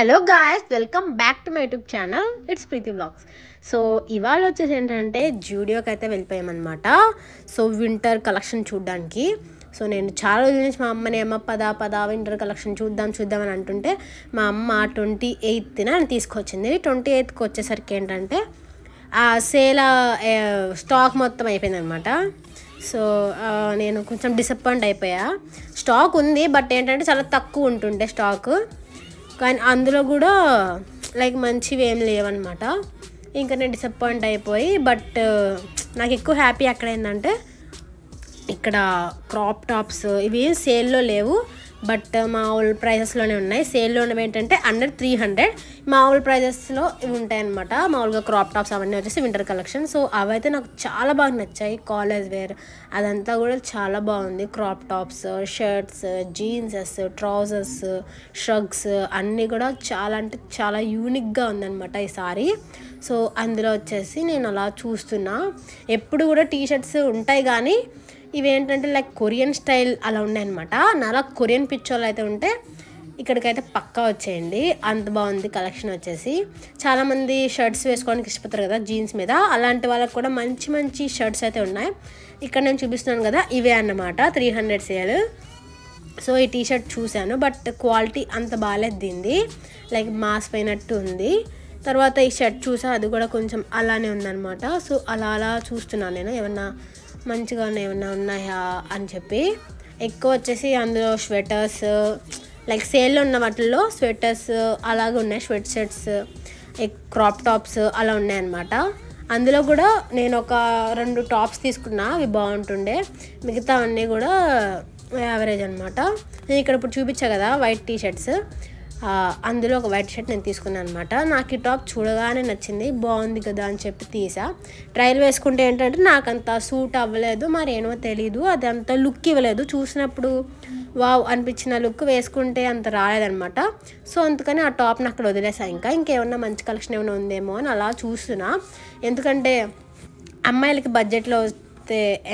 Hello guys, welcome back to my YouTube channel. It's Preethi vlogs. So ఇవాళ వచ్చేసి ఏంటంటే జూడియోకి అయితే వెళ్ళిపోయామన్నమాట. సో వింటర్ కలెక్షన్ చూడడానికి. సో నేను చాలా రోజుల నుంచి మా అమ్మని పద వింటర్ కలెక్షన్ చూద్దాం అని అంటుంటే మా అమ్మ 28న తీసుకొచ్చింది. 28కి వచ్చేసరికి ఏంటంటే ఆ సేల్ స్టాక్ మొత్తం అయిపోయింది అనమాట. సో నేను కొంచెం డిసప్పాయింట్ అయిపోయా. స్టాక్ ఉంది, బట్ ఏంటంటే చాలా తక్కువ ఉంటుండే స్టాక్, కానీ అందులో కూడా లైక్ మంచివి ఏం లేవన్నమాట. ఇంకా నేను డిసప్పాయింట్ అయిపోయి, బట్ నాకు ఎక్కువ హ్యాపీ అక్కడ ఏంటంటే ఇక్కడ క్రాప్ టాప్స్ ఇవి సేల్లో లేవు, బట్ మామూలు ప్రైజెస్లోనే ఉన్నాయి. సేల్లో ఉన్నవి ఏంటంటే అండర్ 300, మామూలు ప్రైజెస్లో ఇవి ఉంటాయన్నమాట. మామూలుగా క్రాప్ టాప్స్ అవన్నీ వచ్చేసి వింటర్ కలెక్షన్. సో అవైతే నాకు చాలా బాగా నచ్చాయి. కాలేజ్ వేర్ అదంతా కూడా చాలా బాగుంది. Crop tops, shirts, జీన్సెస్, trousers, shirts అన్నీ కూడా చాలా అంటే చాలా యూనిక్గా ఉందన్నమాట ఈసారి. సో అందులో వచ్చేసి నేను అలా చూస్తున్నా. ఎప్పుడు కూడా టీషర్ట్స్ ఉంటాయి, కానీ ఇవేంటంటే లైక్ కొరియన్ స్టైల్ అలా ఉన్నాయన్నమాట. నాలా కొరియన్ పిక్చర్లు అయితే ఉంటే ఇక్కడికైతే పక్కా వచ్చేయండి. అంత బాగుంది కలెక్షన్ వచ్చేసి. చాలామంది షర్ట్స్ వేసుకోవడానికి ఇష్టపడతారు కదా జీన్స్ మీద, అలాంటి వాళ్ళకి కూడా మంచి మంచి షర్ట్స్ అయితే ఉన్నాయి. ఇక్కడ నేను చూపిస్తున్నాను కదా, ఇవే అన్నమాట 300 సేల్. సో ఈ టీషర్ట్ చూశాను, బట్ క్వాలిటీ అంత బాగాలేదు దీనిది, లైక్ మాస్ పోయినట్టు ఉంది. తర్వాత ఈ షర్ట్ చూసా, అది కూడా కొంచెం అలానే ఉందన్నమాట. సో అలా చూస్తున్నాను నేను ఏమన్నా మంచిగా ఏమన్నా ఉన్నాయా అని చెప్పి. ఎక్కువ వచ్చేసి అందులో స్వెటర్స్, లైక్ సేల్లో ఉన్న వాటిల్లో స్వెటర్స్ అలాగే ఉన్నాయి, స్వెట్ షర్ట్స్, క్రాప్ టాప్స్ అలా ఉన్నాయన్నమాట. అందులో కూడా నేను ఒక 2 టాప్స్ తీసుకున్నా, అవి బాగుంటుండే. మిగతా అన్నీ కూడా యావరేజ్ అనమాట. నేను ఇక్కడ ఇప్పుడు చూపించా కదా వైట్ టీషర్ట్స్, అందులో ఒక వైట్ షర్ట్ నేను తీసుకున్నాను అనమాట. నాకు ఈ టాప్ చూడగానే నచ్చింది, బాగుంది కదా అని చెప్పి తీసా. ట్రయల్ వేసుకుంటే ఏంటంటే నాకు అంత సూట్ అవ్వలేదు, మరి ఏమో తెలీదు, అది అంత లుక్ ఇవ్వలేదు. చూసినప్పుడు వావ్ అనిపించిన లుక్, వేసుకుంటే అంత రాలేదనమాట. సో అందుకని ఆ టాప్ని అక్కడ వదిలేసా. ఇంకేమన్నా మంచి కలెక్షన్ ఏమైనా ఉందేమో అని అలా చూస్తున్నా. ఎందుకంటే అమ్మాయిలకి బడ్జెట్లో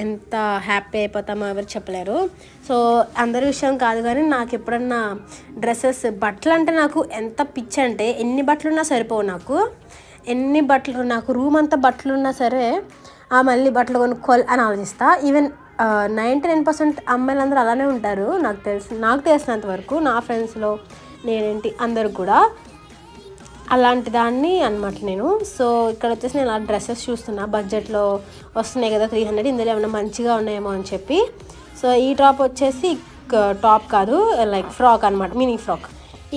ఎంత హ్యాపీ అయిపోతామో ఎవరు చెప్పలేరు. సో అందరి విషయం కాదు, కానీ నాకు ఎప్పుడన్నా డ్రెస్సెస్, బట్టలు అంటే నాకు ఎంత పిచ్చి అంటే ఎన్ని బట్టలు ఉన్నా సరిపోవు. నాకు రూమ్ అంతా బట్టలు ఉన్నా సరే మళ్ళీ బట్టలు కొనుక్కోవాలి అని ఆలోచిస్తా. ఈవెన్ 99% అమ్మాయిలందరూ అలానే ఉంటారు నాకు తెలిసినంత వరకు. నా ఫ్రెండ్స్లో నేనేంటి అందరు కూడా అలాంటి దాన్ని అనమాట నేను. సో ఇక్కడ వచ్చేసి నేను అలా డ్రెస్సెస్ చూస్తున్నా, బడ్జెట్లో వస్తున్నాయి కదా 300, ఇందులో ఏమైనా మంచిగా ఉన్నాయేమో అని చెప్పి. సో ఈ టాప్ వచ్చేసి టాప్ కాదు, లైక్ ఫ్రాక్ అనమాట, మినీ ఫ్రాక్.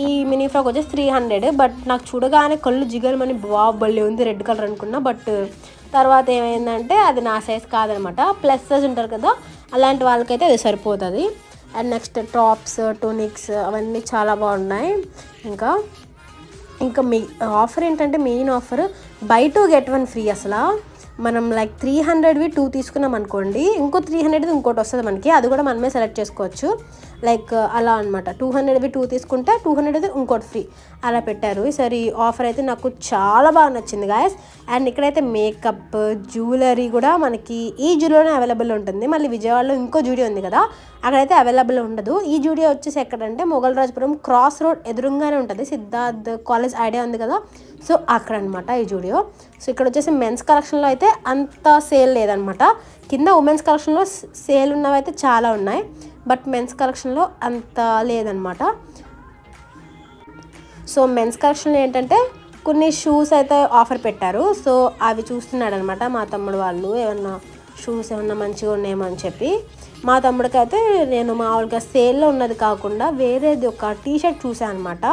ఈ మినీ ఫ్రాక్ వచ్చేసి 300, బట్ నాకు చూడగానే కళ్ళు జిగలమని బాబుల్లి ఉంది, రెడ్ కలర్ అనుకున్నా. బట్ తర్వాత ఏమైందంటే అది నా సైజ్ కాదనమాట. ప్లస్ సైజ్ ఉంటారు కదా, అలాంటి వాళ్ళకైతే అది సరిపోతుంది. అండ్ నెక్స్ట్ టాప్స్, టూనిక్స్ అవన్నీ చాలా బాగున్నాయి. ఇంకా ఆఫర్ ఏంటంటే main offer buy 2 get 1 free. అసలు మనం లైక్ 300వి 2 తీసుకున్నాం అనుకోండి, ఇంకో 300ది ఇంకోటి వస్తుంది మనకి, అది కూడా మనమే సెలెక్ట్ చేసుకోవచ్చు. లైక్ అలా అనమాట. 200వి 2 తీసుకుంటే 200ది ఇంకోటి ఫ్రీ అలా పెట్టారు. ఈసారి ఆఫర్ అయితే నాకు చాలా బాగా నచ్చింది గాయస్. అండ్ ఇక్కడైతే మేకప్, జ్యువెలరీ కూడా మనకి ఈ జూడియోనే అవైలబుల్ ఉంటుంది. మళ్ళీ విజయవాడలో ఇంకో జూడియో ఉంది కదా, అక్కడైతే అవైలబుల్ ఉండదు. ఈ జూడియో వచ్చేసి ఎక్కడంటే మొగల్ రాజపురం క్రాస్ రోడ్ ఎదురుగానే ఉంటుంది, సిద్ధార్థ్ కాలేజ్ ఐడియా ఉంది కదా, సో అక్కడ అనమాట ఈ జూడియో. సో ఇక్కడ వచ్చేసి మెన్స్ కలెక్షన్లో అయితే అంత సేల్ లేదనమాట. కింద ఉమెన్స్ కలెక్షన్లో సేల్ ఉన్నవి అయితే చాలా ఉన్నాయి, బట్ మెన్స్ కలెక్షన్లో అంత లేదనమాట. సో మెన్స్ కలెక్షన్లో ఏంటంటే కొన్ని షూస్ అయితే ఆఫర్ పెట్టారు. సో అవి చూస్తున్నాడు అనమాట మా తమ్ముడు వాళ్ళు, ఏమన్నా షూస్ ఏమన్నా మంచిగా ఉన్నాయేమో అని చెప్పి. మా తమ్ముడికి అయితే నేను మామూలుగా సేల్లో ఉన్నది కాకుండా వేరేది ఒక టీషర్ట్ చూసాను అనమాట.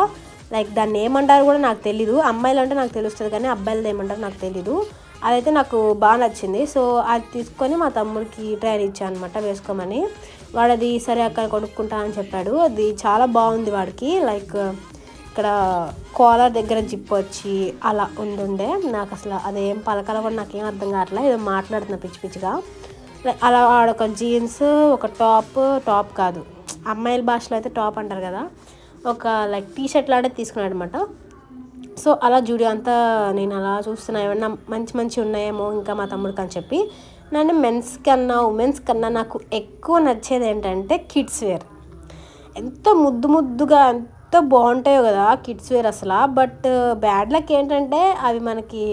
లైక్ దాన్ని ఏమంటారు కూడా నాకు తెలీదు. అమ్మాయిలు అంటే నాకు తెలుస్తుంది, కానీ అబ్బాయిలు ఏమంటారు నాకు తెలీదు. అదైతే నాకు బాగా నచ్చింది. సో అది తీసుకొని మా తమ్ముడికి ట్రయల్ ఇచ్చాను అనమాట వేసుకోమని. వాడు అది సరే అక్కడ కొనుక్కుంటా అని చెప్పాడు. అది చాలా బాగుంది వాడికి. లైక్ ఇక్కడ కాలర్ దగ్గర జిప్ వచ్చి అలా ఉండే, నాకు అసలు అదేం పలకాల కూడా నాకేం అర్థం కావట్లేదు, ఏదో మాట్లాడుతున్నా పిచ్చి పిచ్చిగా. అలా వాడొక జీన్స్, ఒక టాప్ కాదు, అమ్మాయిల భాషలో అయితే టాప్ అంటారు కదా, ఒక లైక్ టీషర్ట్ లాంటి తీసుకున్నాడు అనమాట. సో అలా జూడియో అంతా నేను అలా చూస్తున్నా, ఏమన్నా మంచి ఉన్నాయేమో ఇంకా మా తమ్ముడికి అని చెప్పి. నేను మెన్స్ కన్నా ఉమెన్స్ కన్నా నాకు ఎక్కువ నచ్చేది ఏంటంటే కిడ్స్ వేర్. ఎంతో ముద్దుగా ఎంత బాగుంటాయో కదా కిడ్స్ వేర్ అసలు. బట్ బ్యాడ్ లక్ ఏంటంటే అవి మనకి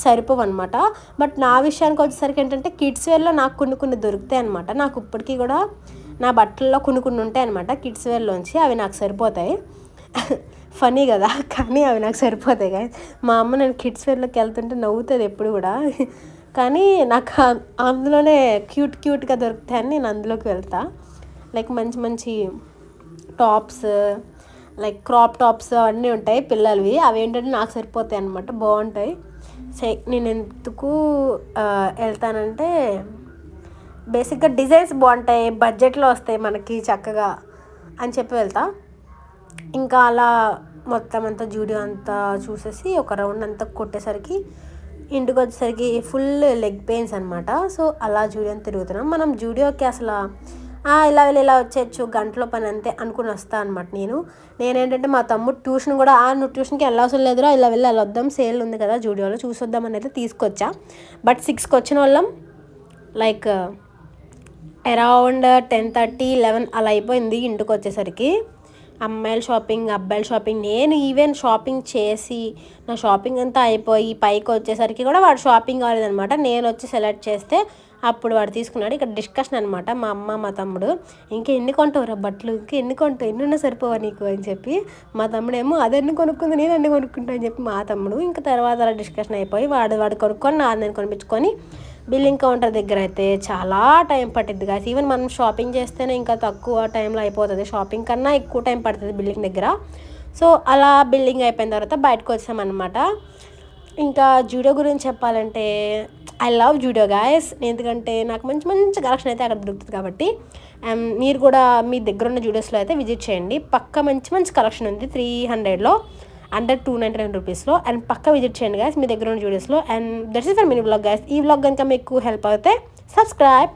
సరిపోవు అనమాట. బట్ నా విషయానికి వచ్చేసరికి ఏంటంటే కిడ్స్ వేర్లో నాకు కొన్ని దొరుకుతాయి అనమాట. నాకు ఇప్పటికీ కూడా నా బట్టల్లో కొన్ని ఉంటాయి అనమాట కిడ్స్ వేర్లోంచి. అవి నాకు సరిపోతాయి. ఫనీ కదా, కానీ అవి నాకు సరిపోతాయి కదా. మా అమ్మ నేను కిడ్స్ వేర్లోకి వెళ్తుంటే నవ్వుతుంది ఎప్పుడు కూడా. కానీ నాకు అందులోనే క్యూట్గా దొరుకుతాయని నేను అందులోకి వెళ్తా. లైక్ మంచి టాప్స్, లైక్ క్రాప్ టాప్స్ అన్నీ ఉంటాయి పిల్లలవి. అవి ఏంటంటే నాకు సరిపోతాయి అనమాట, బాగుంటాయి. నేను ఎందుకు వెళ్తానంటే బేసిక్గా డిజైన్స్ బాగుంటాయి, బడ్జెట్లో వస్తాయి మనకి చక్కగా అని చెప్పి వెళ్తా. ఇంకా అలా మొత్తం అంతా జూడియో అంతా చూసేసి ఒక రౌండ్ అంతా కొట్టేసరికి ఇంటికి వచ్చేసరికి ఫుల్ లెగ్ పెయిన్స్ అనమాట. సో అలా జూడియో తిరుగుతున్నాం. మనం జూడియోకి అసలు ఇలా వెళ్ళి ఇలా వచ్చేయచ్చు, గంటలో పని అంతే అనుకుని వస్తా అనమాట. నేనేంటంటే మా తమ్ముడు ట్యూషన్ కూడా నువ్వు ట్యూషన్కి వెళ్ళవసరం లేదురా, ఇలా వెళ్ళి అలా వద్దాం, సేల్ ఉంది కదా జూడియోలో చూసొద్దాం అనేది తీసుకొచ్చా. బట్ 6కి వచ్చిన వాళ్ళం లైక్ అరౌండ్ 10:30, 11 అలా అయిపోయింది ఇంటికి వచ్చేసరికి. అమ్మాయిల షాపింగ్, అబ్బాయిల షాపింగ్, నేను ఈవెన్ షాపింగ్ చేసి నా షాపింగ్ అంతా అయిపోయి పైకి వచ్చేసరికి కూడా వాడు షాపింగ్ కాలేదనమాట. నేను వచ్చి సెలెక్ట్ చేస్తే అప్పుడు వాడు తీసుకున్నాడు. ఇక్కడ డిస్కషన్ అనమాట మా అమ్మ మా తమ్ముడు, ఇంకా ఎన్ని కొంటావురా బట్టలు, ఇంకా ఎన్ని కొంటావు, ఎన్నున్నా సరిపోవా నీకు అని చెప్పి. మా తమ్ముడేమో అదెన్ని కొనుక్కుంది, నేను అన్ని కొనుక్కుంటా అని చెప్పి మా తమ్ముడు. ఇంకా తర్వాత అలా డిస్కషన్ అయిపోయి వాడు కొనుక్కొని నేను కొనిపించుకొని బిల్లింగ్ కౌంటర్ దగ్గర అయితే చాలా టైం పట్టిద్ది గాయస్. ఈవెన్ మనం షాపింగ్ చేస్తేనే ఇంకా తక్కువ టైంలో అయిపోతుంది, షాపింగ్ కన్నా ఎక్కువ టైం పడుతుంది బిల్లింగ్ దగ్గర. సో అలా బిల్లింగ్ అయిపోయిన తర్వాత బయటకు వచ్చామన్నమాట. ఇంకా జూడియో గురించి చెప్పాలంటే ఐ లవ్ జూడియో గాయస్, ఎందుకంటే నాకు మంచి కలెక్షన్ అయితే అక్కడ దొరుకుతుంది కాబట్టి. అండ్ మీరు కూడా మీ దగ్గర ఉన్న జూడియోస్లో అయితే విజిట్ చేయండి. పక్క మంచి కలెక్షన్ ఉంది 300లో, అండర్ 299 రూపీస్లో. అండ్ పక్క విజిట్ చేయండి గాయస్ మీ దగ్గర ఉన్న జూడియోస్లో. And that's it for mini vlog guys. ఈ వ్లాగ్ కనుక మీకు హెల్ప్ అవుతే సబ్స్క్రైబ్.